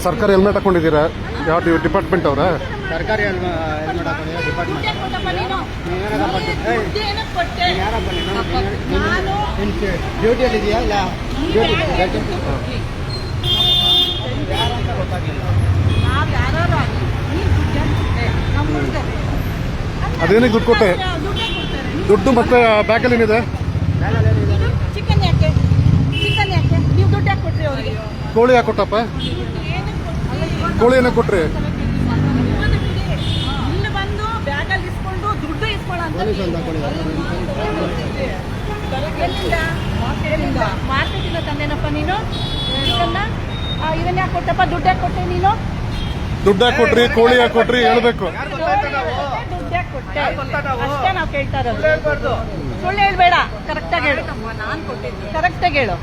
ಸರ್ಕಾರಿ ಹೆಲ್ಮೆಟ್ ಹಾಕೊಂಡಿದ್ದೀರಾ? ಯಾವ ಡಿಪಾರ್ಟ್ಮೆಂಟ್ ಅವರ? ಸರ್ಕಾರಿ ಹೆಲ್ಮೆಟ್ ಹಾಕೊಂಡಿದ್ದೀರಾ ಡಿಪಾರ್ಟ್ಮೆಂಟ್. ಡ್ಯೂಟಿಯಲ್ಲಿ ಇದೆಯಾ ಇಲ್ಲ ಡ್ಯೂಟಿ ಅದೇನಿಗೆ ದುಡ್ಡು ಕೊಟ್ಟೆ? ದುಡ್ಡು ಮತ್ತೆ ಬ್ಯಾಗಲ್ಲಿ ಏನಿದೆ? ಚಿಕನ್ ಯಾಕೆ ನೀವು ದುಡ್ಡು ಯಾಕೆ ಕೊಟ್ರಿ ಅವರಿಗೆ? ಕೋಳಿ ಯಾಕೆ ಕೊಟ್ಟಪ್ಪ? ಕೋಳಿ ಏನಕ್ಕೆ ಕೊಟ್ರಿ? ಇಲ್ಲಿ ಬಂದು ಬ್ಯಾಗಲ್ಲಿ ಇಸ್ಕೊಂಡು ದುಡ್ಡು ಇಸ್ಕೊಳ್ಳೋ ಮಾರ್ಕೆಟಿಂದ ತಂದೇನಪ್ಪ ನೀನು ಚಿಕನ್ನ. ಇದನ್ನ ಯಾಕೆ ಕೊಟ್ಟಪ್ಪ? ದುಡ್ಡು ಯಾಕೆ ಕೊಟ್ಟೆ ನೀನು? ದುಡ್ಡು ಯಾಕೆ ಕೊಟ್ರಿ? ಕೋಳಿ ಯಾಕೆ ಕೊಟ್ರಿ? ಹೇಳ್ಬೇಕು. ದುಡ್ಡು ಯಾಕೆ ಕೊಟ್ಟೆ ಅಷ್ಟೇ ನಾವು ಕೇಳ್ತಾ ಇರೋದು. ಸುಳ್ಳು ಹೇಳ್ಬೇಡ, ಕರೆಕ್ಟಾಗಿ ಹೇಳು. ಕರೆಕ್ಟಾಗಿ ಹೇಳು.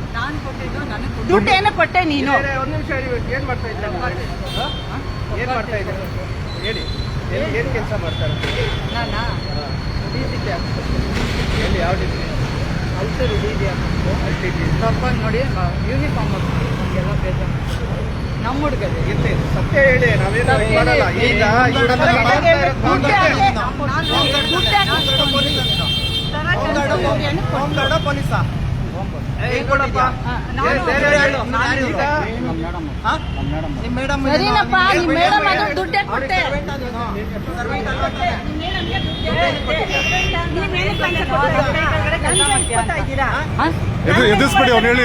ದುಡ್ಡು ಏನಕ್ಕೆ ಕೊಟ್ಟೆ ನೀನು? ಒಂದು ನಿಮಿಷ ಏನ್ ಮಾಡ್ತಾ ಇದ್ದಾರೆ? ಏನ್ ಮಾಡ್ತಾ ಇದ್ದಾರೆ ಹೇಳಿ. ಏನ್ ಕೆಲಸ ಮಾಡ್ತಾರೆ? ನಾನಾ ಎಲ್ಲಿ ಯಾವ ಡಿಗ್ರಿ? ಔಷಧಿ ಇದೆಯಾ ನೋಡಿ ಯೂನಿಫಾರ್ಮ್ ಎಲ್ಲ ಬೇಜಾರು ನಮ್ಮ ಹುಡುಗರು ಇಲ್ಲಿ ಸತ್ಯ ಹೇಳಿ. ನಾವೇನು ಮಾಡಲ್ಲ. ಈಗ ಪೊಲೀಸಾ ಸರಿನಪ್ಪ, ನಿಮ್ಮ ಮೇಡಮ್ ಅದು ದುಡ್ಡೇ ಕೊಟ್ಟೆ. ಎದುರಿಸ್ಬೇಡಿ, ಅವ್ನು ಹೇಳಿ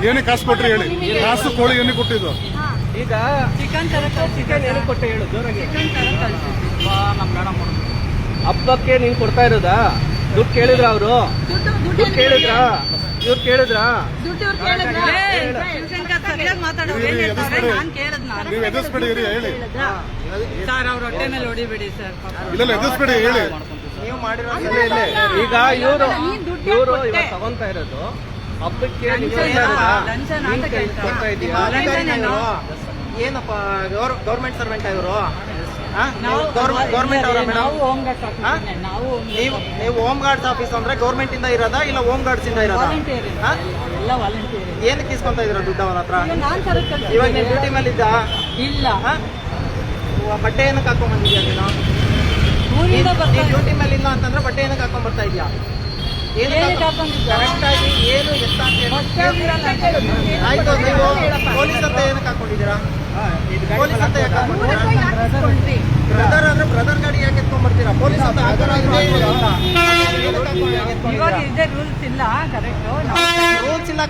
ಏನಕ್ಕೆ ಕಾಸು ಕೊಟ್ರಿ ಹೇಳಿ. ಕಾಸು ಕೋಳಿ ಏನಕ್ಕೆ ಕೊಟ್ಟಿದ್ದು? ಈಗ ಚಿಕನ್ ಏನಕ್ಕೆ ಕೊಟ್ಟೆ ಹೇಳು ಜೋರಾಗಿ. ನಮ್ಮ ಮೇಡಮ್ ಹಬ್ಬಕ್ಕೆ ನೀನ್ ಕೊಡ್ತಾ ಇರೋದಾ? ದುಡ್ಡು ಕೇಳಿದ್ರ ಅವರು? ದುಡ್ಡು ಕೇಳಿದ್ರ? ಇವ್ರು ಕೇಳಿದ್ರ? ನೀವು ಎದುರಿಸ್ಬೇಡಿ ಹೇಳಿ. ಸರ್ ಅವ್ರ ಹೊಟ್ಟೆ ಮೇಲೆ ಹೊಡಿಬೇಡಿ ಸರ್. ಇಲ್ಲ ಎದುರಿಸ್ಬೇಡಿ ಹೇಳಿ. ನೀವು ಮಾಡಿರೋ ಈಗ ಇವರು ಇವಾಗ ತಗೊಂತಾ ಇರೋದು ಹಬ್ಬಕ್ಕೆ ಏನಪ್ಪ ಗೌರ್ಮೆಂಟ್ ಸರ್ವೆಂಟ್ ಇವರು? ಗೌರ್ಮೆಂಟ್ ಅವರ ಮೇಡಮ್? ನೀವು ಹೋಮ್ ಗಾರ್ಡ್ಸ್ ಆಫೀಸ್ ಅಂದ್ರೆ ಗೌರ್ಮೆಂಟ್ ಇಂದ ಇರೋದಾ ಇಲ್ಲ ಹೋಮ್ ಗಾರ್ಡ್ಸ್ ಇಂದ ಇರೋದಾ? ಏನಕ್ಕೆ ಇಸ್ಕೊಂತ ಇದೀರ ದುಡ್ಡು ಅವರ ಹತ್ರ? ಇವಾಗ ನೀವು ಡ್ಯೂಟಿ ಮೇಲೆ ಇದ್ದ? ಇಲ್ಲ. ಬಟ್ಟೆ ಏನಕ್ಕೆ ಹಾಕೊಂಡ್ ಬಂದಿದ್ಯಾ ನೀನು? ಡ್ಯೂಟಿ ಮೇಲೆ ಇಲ್ಲ ಅಂತಂದ್ರೆ ಬಟ್ಟೆ ಏನಕ್ಕೆ ಹಾಕೊಂಡ್ ಬರ್ತಾ ಇದೆಯಾ? ಕರೆಕ್ಟ್ ಆಗಿ ಏನು ಎಷ್ಟ ಆಯ್ತು. ನೀವು ಪೊಲೀಸ್ ಅಂತ ಏನಕ್ಕೆ ಹಾಕೊಂಡಿದ್ದೀರಾ? ಪೊಲೀಸ್ ಅಂತ ಯಾಕೆ ಬ್ರದರ್ ಅಂದ್ರೆ ಬ್ರದರ್ ಗಾಡಿ ಯಾಕೆ ಎತ್ಕೊಂಡ್ ಬರ್ತೀರಾ? ಪೊಲೀಸ್ ಅಂತ ರೂಲ್ಸ್ ಇಲ್ಲ.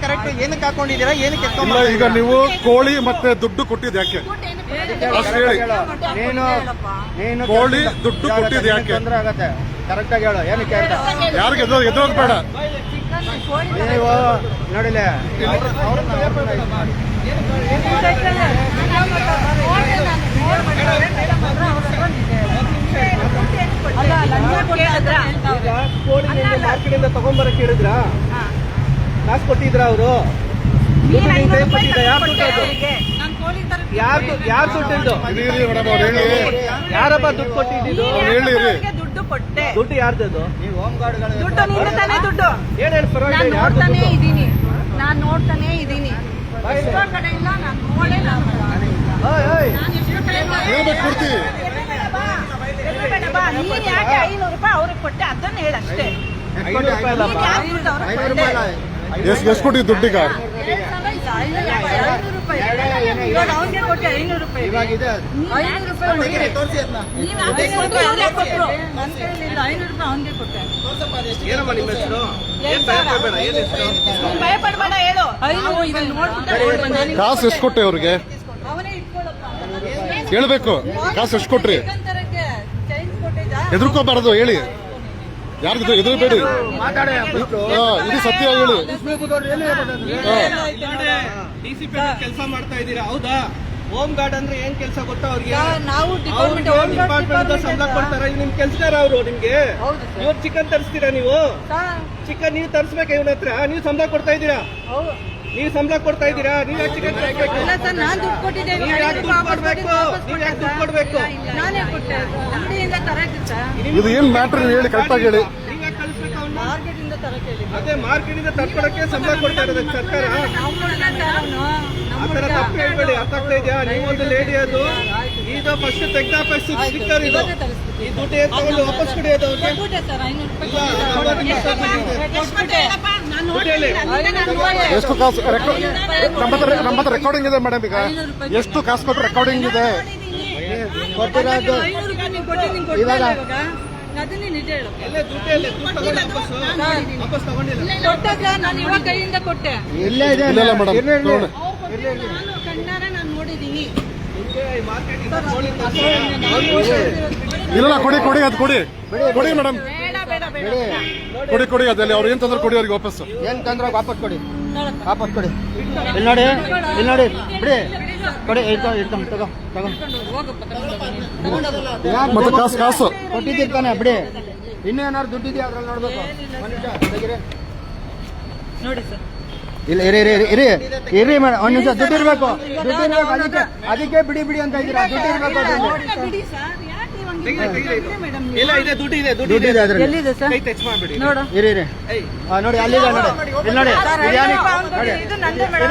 ಕರೆಕ್ಟ್ ಏನಕ್ಕೆ ಹಾಕೊಂಡಿದ್ದೀರಾ? ಏನಕ್ಕೆ ಎತ್ಕೊಂಡ್? ಈಗ ನೀವು ಕೋಳಿ ಮತ್ತೆ ದುಡ್ಡು ಕೊಟ್ಟಿದ್ದು ಯಾಕೆ ಅಷ್ಟು ಹೇಳಿ. ನೀನು ಕೋಳಿ ದುಡ್ಡು ಕೊಟ್ಟಿದ್ದು ಯಾಕೆ? ತೊಂದ್ರೆ ಆಗತ್ತೆ. ಕರೆಕ್ಟ್ ಆಗಿ ಹೇಳು ಏನಕ್ಕೆ ಅಂತ. ಯಾರಿಗೆ ಎದುರೋಗ್ಬೇಡ. ನೀವು ನೋಡಿಲ್ಲ ಕೋಳಿ ಮಾರ್ಕೆಟಿಂದ ತಗೊಂಡ್ಬರಕ್ ಹೇಳಿದ್ರ? ಕಾಸು ಕೊಟ್ಟಿದ್ರ ಅವರು? ಯಾರು ದುಡ್ಡಿದ್ದು? ಯಾರಪ್ಪ ದುಡ್ಡು ಕೊಟ್ಟಿದ್ದು? ದುಡ್ಡು ಕೊಟ್ಟೆ. ದುಡ್ಡು ಯಾರ್ದು? ನೀವು ಹೋಮ್ ಗಾರ್ಡ್ಗಳು ದುಡ್ಡು ನಿಂತಾನೆ ದುಡ್ಡು. ನಾನು ನೋಡ್ತಾನೆ ಇದ್ದೀನಿ. ಎಷ್ಟೋ ಕಡೆ ಇಲ್ಲ, ನಾನು ನೋಡೇ ಕೊಡ್ತೀವಿ. ನೀನ್ ಯಾಕೆ 500 ರೂಪಾಯಿ ಅವ್ರಿಗೆ ಕೊಟ್ಟೆ ಅದನ್ನ ಹೇಳಷ್ಟೇ. ಎಷ್ಟು ಕೊಟ್ಟಿದ್ದು ದುಡ್ಡಿಗ? 500 ರೂಪಾಯಿ ಇವಾಗ ಅವ್ನಿಗೆ ಕೊಟ್ಟೆ 500 ರೂಪಾಯಿ. ಇವಾಗಿದೆ 500 ರೂಪಾಯಿ ತೋರಿಸಿ ಅದನ್ನ. ನೀವು 500 ರೂಪಾಯಿ ಕೊಟ್ಟರು, ನನ್ನ ಕೈಲಿಲ್ಲ. 500 ರೂಪಾಯಿ ಅವನಿಗೆ ಕೊಟ್ಟೆ. ಏನಮ್ಮ ನಿಮ್ಮ ಹೆಸರು? ಭಯ ಪಡಬೇಡ ಹೇಳು. ಇದನ್ನ ನೋಡ್ಬಿಟ್ಟು ಕಾಸು ಎಷ್ಟು ಕೊಟ್ಟೆ ಅವ್ರಿಗೆ? ಅವನೇ ಇಟ್ಕೊಳ್ಳಪ್ಪ. ಹೇಳ್ಬೇಕು. ಕಾಸು ಎಷ್ಟು ಕೊಟ್ರಿ? ಚೈನ್ಸ್ ಕೊಟ್ಟಿದ್ದ. ಎದುರ್ಕೋಬಾರದು ಹೇಳಿ. ಯಾರಿಗೂ ಎದುರಬೇಡಿ. ಇದು ಸತ್ಯ ಹೇಳಿ. ಕೆಲಸ ಮಾಡ್ತಾ ಇದ್ದೀರಾ ಹೌದಾ? ಹೋಮ್ ಗಾರ್ಡ್ ಅಂದ್ರೆ ಏನ್ ಕೆಲಸ ಗೊತ್ತಾ ಅವ್ರಿಗೆ? ನಾವು ಡಿಪಾರ್ಟ್ಮೆಂಟ್ ಸಂಬಳ ಕೊಡ್ತಾರ. ನಿಮ್ ಕೆಲ್ಸಗಾರ ಅವರು ನಿಮ್ಗೆ. ಇವ್ರು ಚಿಕನ್ ತರಿಸ್ತೀರಾ ನೀವು? ಚಿಕನ್ ನೀವು ತರಿಸ್ಬೇಕು ಇವನ ಹತ್ರ. ನೀವು ಸಂಬಳ ಕೊಡ್ತಾ ಇದ್ದೀರಾ? ನೀವು ಸಂಬಳ ಕೊಡ್ತಾ ಇದ್ದೀರಾ? ನೀವು ಯಾಕೆ ಚಿಕನ್ ತರಿಸ್ಬೇಕು? ನಾನು ದುಡ್ಡು ಕೊಟ್ಟಿದ್ದೇನೆ. ನೀವು ಯಾಕೆ ದುಡ್ಡು ಕೊಡ್ಬೇಕು? ನೀವು ಯಾಕೆ ದುಡ್ಡು ಕೊಡ್ಬೇಕು? ನಾನೇ ಕೊಟ್ಟೆ. ಅಂಗಡಿಯಿಂದ ತರಕಿತ್ತ. ಇದು ಏನ್ ಮ್ಯಾಟ್ರ್ ಹೇಳಿ ಕರೆಕ್ಟಾಗಿ ಹೇಳಿ. ನೀವು ಯಾಕೆ ಕಳಿಸ್ಬೇಕು ಅವ್ನ? ಮಾರ್ಕೆಟಿಂದ ತರಕ್ಕೆ. ಅದೇ ಮಾರ್ಕೆಟಿಂದ ತರ್ಕೊಳಕ್ಕೆ ಸಂಬಳ ಕೊಡ್ತಾ ಇರೋದು ಸರ್ಕಾರ. ಆ ಥರ ತಪ್ಪು ಹೇಳ್ಬೇಡಿ. ಅರ್ಥ ಆಗ್ತಾ ಇದೆಯಾ? ನೀವೊಂದು ಲೇಡಿ, ಅದು ಇದು ಫಸ್ಟ್ ತೆಗ್ದ ಸ್ಟಿಕ್ಕರ್ ಇದು. ಈ ದುಡ್ಡು ಏನ್ ತಗೊಂಡು ವಾಪಸ್ ಕೊಡಿ ಅದು ಅವ್ರಿಗೆ. ಎಷ್ಟು ಕಾಸು ನಮ್ಮ ಹತ್ರ ರೆಕಾರ್ಡಿಂಗ್ ಇದೆ ಮೇಡಮ್. ಈಗ ಎಷ್ಟು ಕಾಸು ಕೊಟ್ಟು ರೆಕಾರ್ಡಿಂಗ್ ಇದೆ ಕೊಟ್ಟಿರೋದು ಇವಾಗ ಎಲ್ಲ ದುಡ್ಡು ವಾಪಸ್ ತಗೊಂಡಿಲ್ಲ. ಕೊಟ್ಟಾಗ ನಾನು ಇವಾಗ ಕೈಯಿಂದ ಕೊಟ್ಟೆ. ಇಲ್ಲ ಮೇಡಮ್, ಕಣ್ಣಾರೆ ನಾನು ನೋಡಿದೀನಿ. ಇಲ್ಲ ಕೊಡಿ ಅದು ಕೊಡಿ ಮೇಡಮ್, ಕೊಡಿ ಅದಲ್ಲಿ ಅವ್ರು ಏನ್ ತಂದ್ರೆ ಕೊಡಿ ಅವ್ರಿಗೆ ವಾಪಸ್. ಏನ್ ತಂದ್ರೆ ವಾಪಸ್ ಕೊಡಿ. ಇಲ್ಲಿ ನೋಡಿ ಬಿಡಿ ಕೊಡಿ. ಇಡ್ತಾನೆ ತಗೋ ಮತ್ತೆ ಕಾಸು ಕೊಟ್ಟಿದ್ದಿರ್ತಾನೆ ಬಿಡಿ. ಇನ್ನೂ ಏನಾದ್ರು ದುಡ್ಡಿದೆಯಾ ಅದ್ರಲ್ಲಿ ನೋಡ್ಬೇಕು. ನೋಡಿ ಸರ್, ಇಲ್ಲ ಇರಿ ಮೇಡಮ್, ಒಂದ್ ನಿಮಿಷ. ದುಡ್ಡು ಇರ್ಬೇಕು ಅದಕ್ಕೆ ಬಿಡಿ ಅಂತ ಇದ್ದೀರಾ. ದುಡ್ಡು ಇರ್ಬೇಕು. ಬಿಡಿ ಸರ್, ಯಾಕೆ ಇವಾಗ ಮೇಡಮ್ ಇಲ್ಲ ಇದೆ, ದುಡ್ಡು ಇದೆ ಅದ್ರಲ್ಲಿ. ಎಲ್ಲಿದೆ ಸರ್? ಕೈ ಟಚ್ ಮಾಡ್ಬೇಡಿ. ನೋಡು, ಇರಿ ನೋಡಿ ಅಲ್ಲಿದೆ ನೋಡಿ. ಇಲ್ಲಿ ನೋಡಿ ಇದು ನಂದೇ ಮೇಡಮ್,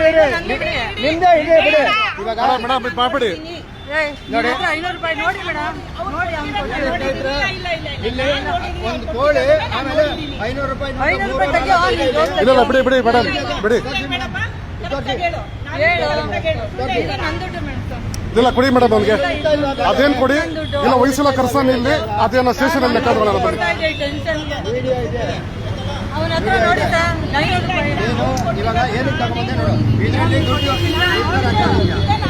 ನಿಮ್ದೇ ಇದೆ ಬಿಡಿ. ಇವಾಗ ಮೇಡಮ್ ಇದು ಮಾಡ್ಬಿಡಿ. ನೋಡಿ 500 ರೂಪಾಯಿ ನೋಡಿ ಮೇಡಮ್, ನೋಡಿ ಇಲ್ಲಿ ಒಂದು ಕೋಳಿ ಆಮೇಲೆ 500 ರೂಪಾಯಿ. 500 ರೂಪಾಯಿ ತೆಗಿ. ಇಲ್ಲ ಬಿಡಿ ಮೇಡಮ್, ಬಿಡಿ. ಇಲ್ಲ ಕೊಡಿ ಮೇಡಮ್ ಅವ್ನಿಗೆ. ಅದೇನ್ ಕೊಡಿ. ಇಲ್ಲ ವಯಸ್ಸಿಲ್ಲ ಕರ್ಸನ್ ಇಲ್ಲಿ. ಅದೇನೋ ಸ್ಟೇಷನ್ ಅಲ್ಲಿ ಲೆಕ್ಕ ಬರೋಣ. ಅವನ ಹತ್ರ ನೋಡಿ ಸರ್, 500 ರೂಪಾಯಿ. ಇವಾಗ ಏನಕ್ಕೆ ತಗೊಂಡೆ ನೋಡು. ಇದರಲ್ಲಿ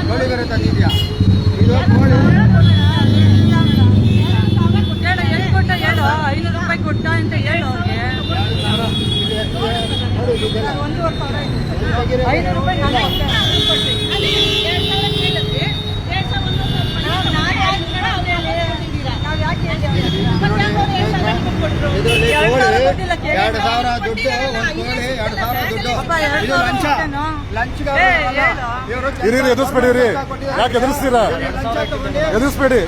ಕೋಳಿ ಬೇರೆ ತಂದಿದ್ಯಾ? ಇದು ಕೋಳಿ ಹೇಳು, ಎಷ್ಟು ಕೊಟ್ಟ ಹೇಳು. 500 ರೂಪಾಯಿ ಕೊಟ್ಟ ಅಂತ ಹೇಳು ಅವ್ರಿಗೆ. 500 ರೂಪಾಯಿ ನಾನು ಕೊಟ್ಟೆ. ಇದರಲ್ಲಿ ಕೋಳಿ 2,000 ದುಡ್ಡು. ಒಂದು ಕೋಳಿ 2,000 ದುಡ್ಡು. ಇದು ಲಂಚ್ ಇರಿ ಎದುರಿಸ್ಬೇಡಿ. ಯಾಕೆ ಎದುರಿಸ್ತೀರಾ? ಎದುರಿಸ್ಬೇಡಿ.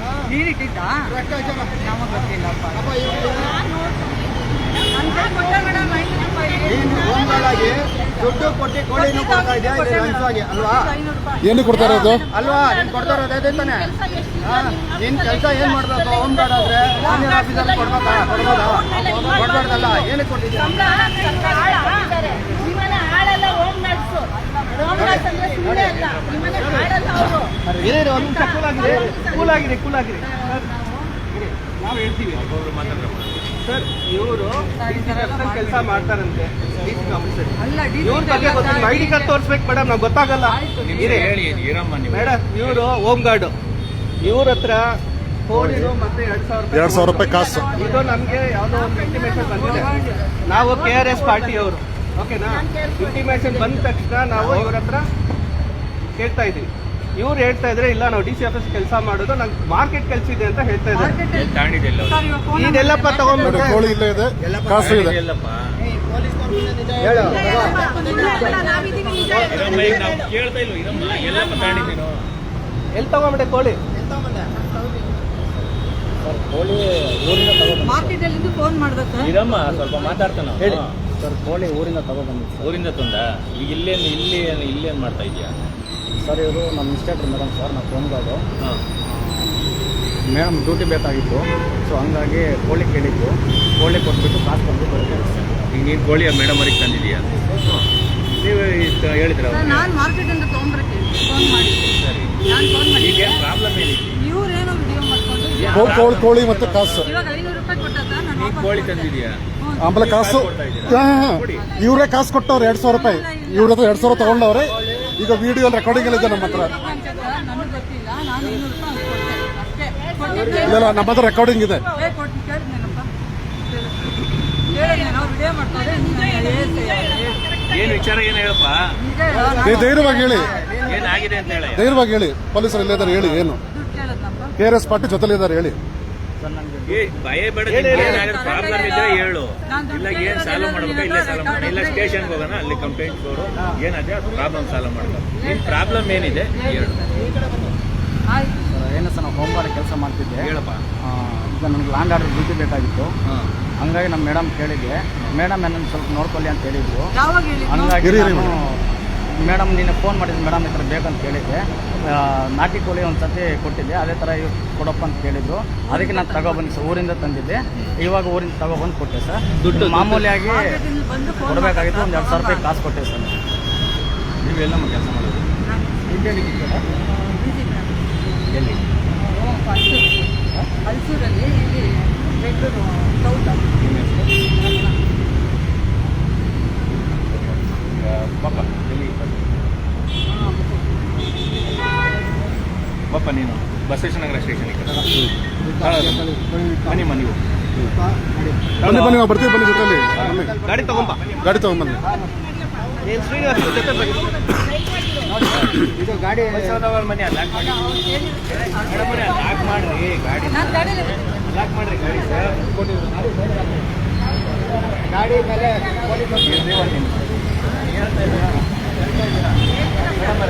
ದುಡ್ಡು ಕೊಟ್ಟು ಕೋಳಿನೂ ಕೊಡ್ತಾ ಇದೆಯಾ? ಇದು ಲಂಚವಾಗಿ ಅಲ್ವಾ? ಏನು ಕೊಡ್ತಾ ಇರೋದು? ಅಲ್ವಾ? ನೀನ್ ಕೊಡ್ತಾ ಇರೋದು ಅದೇ ತಾನೆ. ನಿನ್ ಕೆಲಸ ಏನ್ ಮಾಡ್ಬೇಕು? ಹೋಮ್ ಗಾರ್ಡ್ ಆದ್ರೆ ಯೂನಿಯನ್ ಆಫೀಸಲ್ಲಿ ಕೊಡ್ಬಾರ್ದಲ್ಲ. ಏನಕ್ಕೆ ಕೊಟ್ಟಿದ್ಯಾ? ಕೂಲಾಗಿರಿ. ನಾವು ಹೇಳ್ತೀವಿ ಸರ್, ಇವರು ಕೆಲಸ ಮಾಡ್ತಾರಂತೆ. ಇವ್ರ ಬಗ್ಗೆ ಗೊತ್ತಿಲ್ಲ. ಐಡಿ ಕಾರ್ಡ್ ತೋರಿಸ್ಬೇಕು ಮೇಡಮ್, ನಾವು ಗೊತ್ತಾಗಲ್ಲ. ಮೇಡಮ್ ಇವರು ಹೋಮ್ ಗಾರ್ಡ್. ಇವ್ರ ಹತ್ರ ಕೋಳಿನು ಮತ್ತೆ 2,000 ರೂಪಾಯಿ ಕಾಸು. ಇದು ನಮ್ಗೆ ಯಾವ್ದೋ ಒಂದು ಇಂಟಿಮೇಷನ್ ಬಂದಿದೆ. ನಾವು KRS ಪಾರ್ಟಿ ಅವರು, ಓಕೆನಾ? ಇಂಟಿಮೇಷನ್ ಬಂದ ತಕ್ಷಣ ನಾವು ಇವ್ರ ಹತ್ರ ಕೇಳ್ತಾ ಇದೀವಿ. ಇವ್ರು ಹೇಳ್ತಾ ಇದ್ರೆ ಇಲ್ಲ, ನಾವು DC ಆಫೀಸ್ ಕೆಲಸ ಮಾಡೋದು, ನಂಗೆ ಮಾರ್ಕೆಟ್ ಕೆಲಸ ಇದೆ ಅಂತ ಹೇಳ್ತಾ ಇದ್ದಾರೆ. ಇದೆಲ್ಲಪ್ಪ ತಗೊಂಡ್ಬಿಟ್ಟು ಕೋಳಿ ಇಲ್ಲ ಇದೆ, ಕಾಸು ಇದೆ. ಎಲ್ಲಿ ತಗೊಂಡ್ಬಿಟ್ಟೆ ಕೋಳಿ? ಮಾರ್ಕೆಟ್ ಅಲ್ಲಿ ಫೋನ್ ಮಾಡ್ಬೇಕು ಇರಮ್ಮ, ಸ್ವಲ್ಪ ಮಾತಾಡ್ತಾನ. ಹೇಳಿ ಸರ್. ಕೋಳಿ ಊರಿಂದ ತಗೊಬಂದಿದ್ದು. ಊರಿಂದ ತಂದ. ಈಗ ಇಲ್ಲೇನ್ ಮಾಡ್ತಾ ಇದೀಯಾ? ಸರ್ ಇವರು ನಮ್ಮ ಇನ್ಸ್ಪೆಕ್ಟರ್ ಮೇಡಮ್ ಸರ್. ನಾವು ಫೋನ್ ಗಾರ್ಡು. ಮೇಡಮ್ ಡ್ಯೂಟಿ ಬೇಕಾಗಿತ್ತು. ಸೊ ಹಂಗಾಗಿ ಕೋಳಿ ಕೇಳಿದ್ದು. ಕೋಳಿ ಕೊಟ್ಬಿಟ್ಟು ಕಾಸು ಬಂದು ಈಗ ನೀನು ಕೋಳಿ ಮೇಡಮ್ ಅವ್ರಿಗೆ ತಂದಿದೀಯಾ? ನೀವು ಹೇಳಿದ್ರ? ನಾನು ಮಾರ್ಕೆಟ್ ಇಂದ ತಗೊಂಡ್ಬರ್ತೀನಿ. ಫೋನ್ ಮಾಡಿ ಸರಿ. ನಾನು ಫೋನ್ ಮಾಡಿ. ಈಗ ಪ್ರಾಬ್ಲಮ್ ಏನಿದೆ? ಇವ್ರೇನೋ ವಿಡಿಯೋ ಮಾಡ್ಕೊಂಡು ಕೋಳಿ ಮತ್ತೆ ಕಾಸು. ಇವಾಗ 500 ರೂಪಾಯಿ ಕೊಟ್ಟಾಗ ನಾನು ನೀನು ಕೋಳಿ ತಂದಿದೀಯಾ? ಆಮೇಲೆ ಕಾಸು ಇವ್ರೇ ಕಾಸು ಕೊಟ್ಟವ್ರೆ 2,000 ರೂಪಾಯಿ. ಇವ್ರ ಹತ್ರ 2,000 ತಗೊಂಡವ್ರೆ. ಈಗ ವಿಡಿಯೋ ರೆಕಾರ್ಡಿಂಗ್ ಎಲ್ಲ ಇದೆ ನಮ್ಮ ಹತ್ರ. ನನಗೆ ಗೊತ್ತಿಲ್ಲ, ನಾನು 500 ರೂಪಾಯಿ ಅಷ್ಟೇ ಇಲ್ಲ ನಮ್ಮ ಹತ್ರ ರೆಕಾರ್ಡಿಂಗ್ ಇದೆ. ಏನು ವಿಚಾರ ಏನು ಹೇಳಪ್ಪ? ಧೈರ್ಯವಾಗಿ ಹೇಳಿ, ಏನಾಗಿದೆ ಅಂತ ಹೇಳಿ. ಧೈರ್ಯವಾಗಿ ಹೇಳಿ. ಪೊಲೀಸರು ಇಲ್ಲಿದ್ದಾರೆ, ಹೇಳಿ. ಏನು KRS ಪಾರ್ಟಿ ಜೊತೆಲಿ ಇದ್ದಾರೆ, ಹೇಳಿ. ಭಯ ಬೇಡ. ಏನಾದ್ರು ಪ್ರಾಬ್ಲಮ್ ಇದ್ರೆ ಹೇಳು. ಇಲ್ಲ ಏನ್ ಸಾಲ್ವ್ ಮಾಡ್ಬೇಕು, ಇಲ್ಲೇ ಸಾಲ್ವ್ ಮಾಡಿ. ಇಲ್ಲ ಸ್ಟೇಷನ್ಗೆ ಹೋಗೋಣ, ಅಲ್ಲಿ ಕಂಪ್ಲೇಂಟ್ ಕೊಡು. ಏನಾದ್ರೆ ಪ್ರಾಬ್ಲಮ್ ಸಾಲ್ವ್ ಮಾಡ್ಬೇಕು. ನಿನ್ ಪ್ರಾಬ್ಲಮ್ ಏನಿದೆ ಹೇಳು. ಏನು ಸರ್, ನಾವು ಹೋಮ್ ಗಾರ್ಡ್ ಕೆಲಸ ಮಾಡ್ತಿದ್ದೆ. ಹೇಳಪ್ಪ. ಈಗ ನನಗೆ ಲ್ಯಾಂಡ್ ಆರ್ಡರ್ ಡ್ಯೂಟಿ ಬೇಕಾಗಿತ್ತು. ಹಂಗಾಗಿ ನಮ್ಮ ಮೇಡಮ್ ಕೇಳಿದ್ದೆ. ಮೇಡಮ್ ನನ್ನನ್ನು ಸ್ವಲ್ಪ ನೋಡ್ಕೊಳ್ಳಿ ಅಂತ ಹೇಳಿದ್ರು. ಹಂಗಾಗಿ ನಾನು ಮೇಡಮ್ ನೀನು ಫೋನ್ ಮಾಡಿದ್ದೆ ಮೇಡಮ್ ಈ ಥರ ಬೇಕಂತ ಕೇಳಿದ್ದೆ. ನಾಟಿ ಕೋಳಿ ಒಂದು ಸತಿ ಕೊಟ್ಟಿದ್ದೆ, ಅದೇ ಥರ ಇವ್ರು ಕೊಡಪ್ಪ ಅಂತ ಕೇಳಿದ್ರು. ಅದಕ್ಕೆ ನಾನು ತಗೊಬಂದು ಸರ್ ಊರಿಂದ ತಂದಿದ್ದೆ. ಇವಾಗ ಊರಿಂದ ತಗೊಬಂದು ಕೊಟ್ಟೆ ಸರ್. ದುಡ್ಡು ಮಾಮೂಲಿಯಾಗಿ ಕೊಡಬೇಕಾಗಿತ್ತು, ಒಂದು 2,000 ರೂಪಾಯಿ ಕಾಸು ಕೊಟ್ಟೆ ಸರ್. ನೀವೆಲ್ಲ ನಮ್ಮ ಕೆಲಸ ಮಾಡೋದು ಎಲ್ಲಿ? ಹಲ್ಸೂರಲ್ಲಿ ಇಲ್ಲಿ ಬೆಂಗಳೂರು ಸೌತ್ ಪಾಪ ಎಲ್ಲಿ ಪಾಪ ನೀನು ಬಸವೇಶ್ವರ ಸ್ಟೇಷನ್ಗೆ ಬನ್ನಿ ನೀವು ಬನ್ನಿ ನಾವು ಬರ್ತೀವಿ, ಬನ್ನಿ ಜೊತೆಲಿ ಗಾಡಿ ತಗೊಂಬ, ಗಾಡಿ ತಗೊಂಡ್ಬನ್ನಿ. ನೀನು ಶ್ರೀನಿವಾಸ ಜೊತೆ ಬನ್ನಿ. ಇದು ಗಾಡಿ ಬಸವನವ್ರ ಮನೆ ಲಾಕ್ ಮಾಡಿ ಮೇಡಮ್ ಮನೆ ಲಾಕ್ ಮಾಡ್ರಿ, ಗಾಡಿ ಲಾಕ್ ಮಾಡ್ರಿ ಗಾಡಿ ಸರ್. ಗಾಡಿ ಮೇಲೆ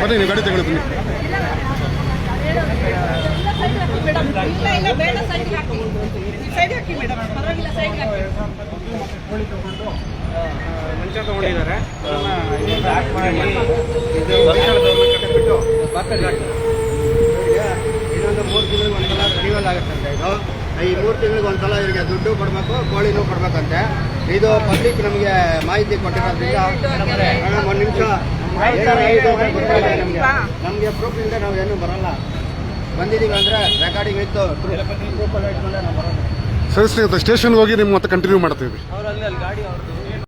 ಬನ್ನಿ ನೀವು ಗಾಡಿ ತಗೊಳ್ಳಿ ಬನ್ನಿ. ಮೇಡಮ್ ಇಲ್ಲ ಬೇಡ ಸೈಡ್ಗೆ ಹಾಕಿ, ಸೈಡ್ ಹಾಕಿ ಮೇಡಮ್, ಪರವಾಗಿಲ್ಲ ಸೈಡ್ ಹಾಕಿ. ಮಂಚ ತಗೊಂಡಿದ್ದಾರೆ. ಲಾಕ್ ಮಾಡಿ ಇದು ಬಿಟ್ಟು ಬಾಕಲ್ಲಿ ಹಾಕಿ. ಇನ್ನೊಂದು 3 ತಿಂಗಳಿಗೆ ಒಂದ್ಸಲ ರಿನಿವಲ್ ಆಗುತ್ತಂತೆ ಇದು. ಈ 3 ತಿಂಗಳಿಗೆ ಒಂದ್ಸಲ ಇವರಿಗೆ ದುಡ್ಡು ಕೊಡಬೇಕು, ಕೋಳಿನೂ ಕೊಡ್ಬೇಕಂತೆ. ಇದು ಪಬ್ಲಿಕ್ ನಮಗೆ ಮಾಹಿತಿ ಕೊಟ್ಟಿರೋದ್ರಿಂದ ಮೇಡಮ್ ಒಂದು ನಿಮಿಷ ನಮಗೆ ಪ್ರೂಫ್ ಇಲ್ಲದೆ ನಾವು ಏನೂ ಬರಲ್ಲ. ಬಂದಿದ್ದೀವಿ ಅಂದರೆ ರೆಕಾರ್ಡಿಂಗ್ ಇತ್ತು, ಪ್ರೂಫ್ ಎಲ್ಲ ಇಟ್ಕೊಂಡೆ ನಾವು ಬರೋದು. ಸರಿ ಸ್ನೇಹಿತರೆ, ಸ್ಟೇಷನ್ಗೆ ಹೋಗಿ ನಿಮ್ಮ ಮತ್ತೆ ಕಂಟಿನ್ಯೂ ಮಾಡ್ತೀವಿ. ಅವರಲ್ಲಿ ಅಲ್ಲಿ ಗಾಡಿ ಅವ್ರದ್ದು